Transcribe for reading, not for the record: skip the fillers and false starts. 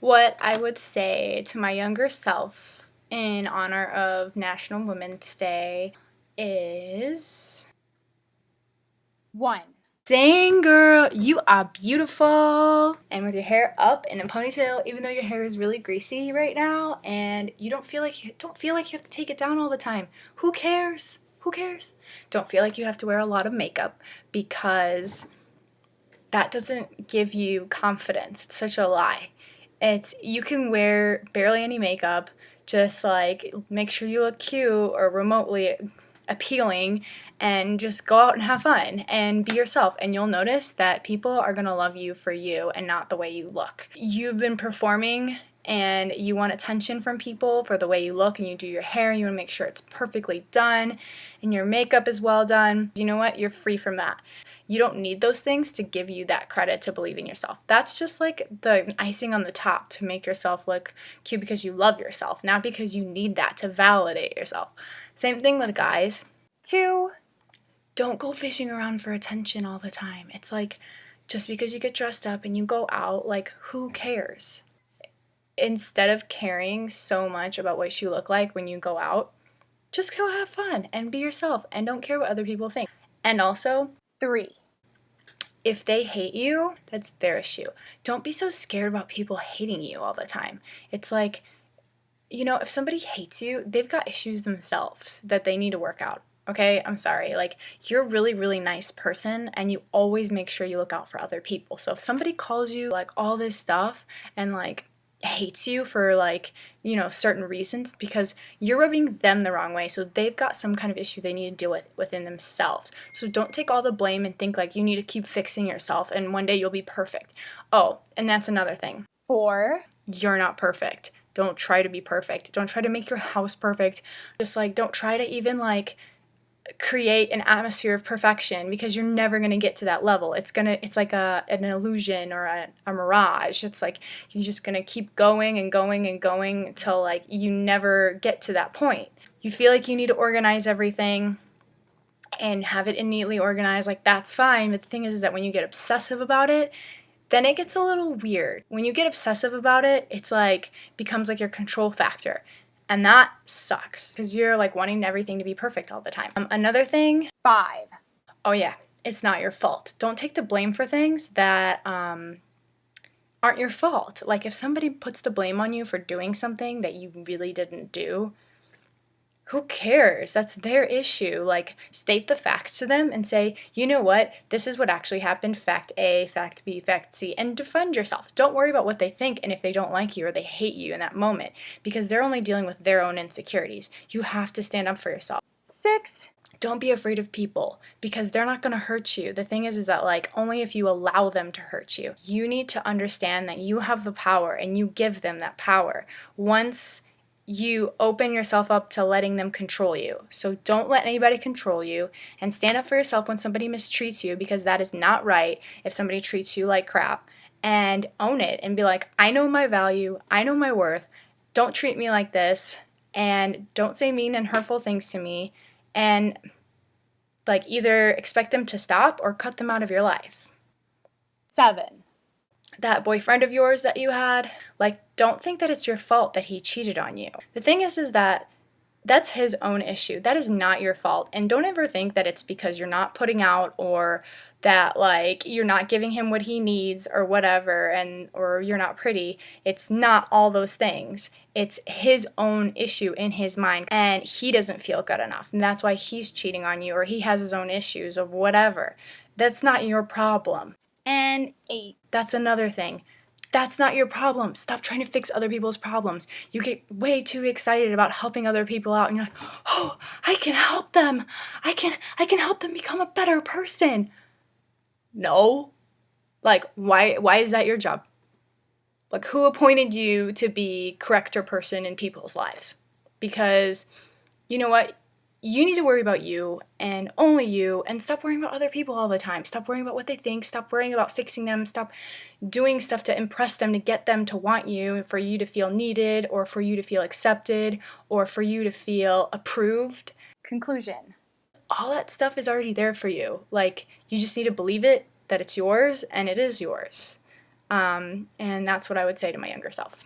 What I would say to my younger self in honor of National Women's Day is, 1. dang girl, you are beautiful. And with your hair up in a ponytail, even though your hair is really greasy right now and you don't feel like you have to take it down all the time. Who cares? Who cares? Don't feel like you have to wear a lot of makeup because that doesn't give you confidence. It's such a lie. You can wear barely any makeup, just like make sure you look cute or remotely appealing, and just go out and have fun and be yourself, and you'll notice that people are going to love you for you and not the way you look. You've been performing and you want attention from people for the way you look, and you do your hair and you want to make sure it's perfectly done and your makeup is well done. You know what? You're free from that. You don't need those things to give you that credit to believe in yourself. That's just like the icing on the top to make yourself look cute because you love yourself, not because you need that to validate yourself. Same thing with guys. 2. Don't go fishing around for attention all the time. It's like, just because you get dressed up and you go out, like, who cares? Instead of caring so much about what you look like when you go out, just go have fun and be yourself and don't care what other people think. And also, 3. if they hate you, that's their issue. Don't be so scared about people hating you all the time. It's like, if somebody hates you, they've got issues themselves that they need to work out. Okay? I'm sorry. Like, you're a really, really nice person and you always make sure you look out for other people. So if somebody calls you like all this stuff and like hates you for like, certain reasons, because you're rubbing them the wrong way. So they've got some kind of issue they need to deal with within themselves. So don't take all the blame and think like you need to keep fixing yourself and one day you'll be perfect. Oh, and that's another thing. 4. You're not perfect. Don't try to be perfect. Don't try to make your house perfect. Just like, don't try to even like create an atmosphere of perfection, because you're never going to get to that level. It's like an illusion or a mirage. It's like you're just going to keep going and going and going until like you never get to that point. You feel like you need to organize everything and have it neatly organized, like that's fine, but the thing is that when you get obsessive about it, then it gets a little weird. When you get obsessive about it, it's like becomes like your control factor. And that sucks because you're like wanting everything to be perfect all the time. Another thing, 5. oh yeah, it's not your fault. Don't take the blame for things that aren't your fault. Like if somebody puts the blame on you for doing something that you really didn't do, who cares? That's their issue. Like, state the facts to them and say, you know what? This is what actually happened. Fact A, fact B, fact C, and defend yourself. Don't worry about what they think and if they don't like you or they hate you in that moment, because they're only dealing with their own insecurities. You have to stand up for yourself. 6. Don't be afraid of people because they're not going to hurt you. The thing is that like only if you allow them to hurt you. You need to understand that you have the power and you give them that power. Once you open yourself up to letting them control you. So don't let anybody control you, and stand up for yourself when somebody mistreats you, because that is not right if somebody treats you like crap, and own it and be like, I know my value, I know my worth, don't treat me like this, and don't say mean and hurtful things to me, and like either expect them to stop or cut them out of your life. 7. That boyfriend of yours that you had, like, don't think that it's your fault that he cheated on you. The thing is that that's his own issue. That is not your fault. And don't ever think that it's because you're not putting out, or that like you're not giving him what he needs or whatever, or you're not pretty. It's not all those things. It's his own issue in his mind, and he doesn't feel good enough. And that's why he's cheating on you, or he has his own issues of whatever. That's not your problem. And 8. That's another thing. That's not your problem. Stop trying to fix other people's problems. You get way too excited about helping other people out and you're like, "Oh, I can help them. I can help them become a better person." No. Like, why is that your job? Like, who appointed you to be corrector person in people's lives? Because you know what? You need to worry about you and only you, and stop worrying about other people all the time. Stop worrying about what they think. Stop worrying about fixing them. Stop doing stuff to impress them, to get them to want you, for you to feel needed, or for you to feel accepted, or for you to feel approved. Conclusion. All that stuff is already there for you. Like, you just need to believe it, that it's yours, and it is yours. And that's what I would say to my younger self.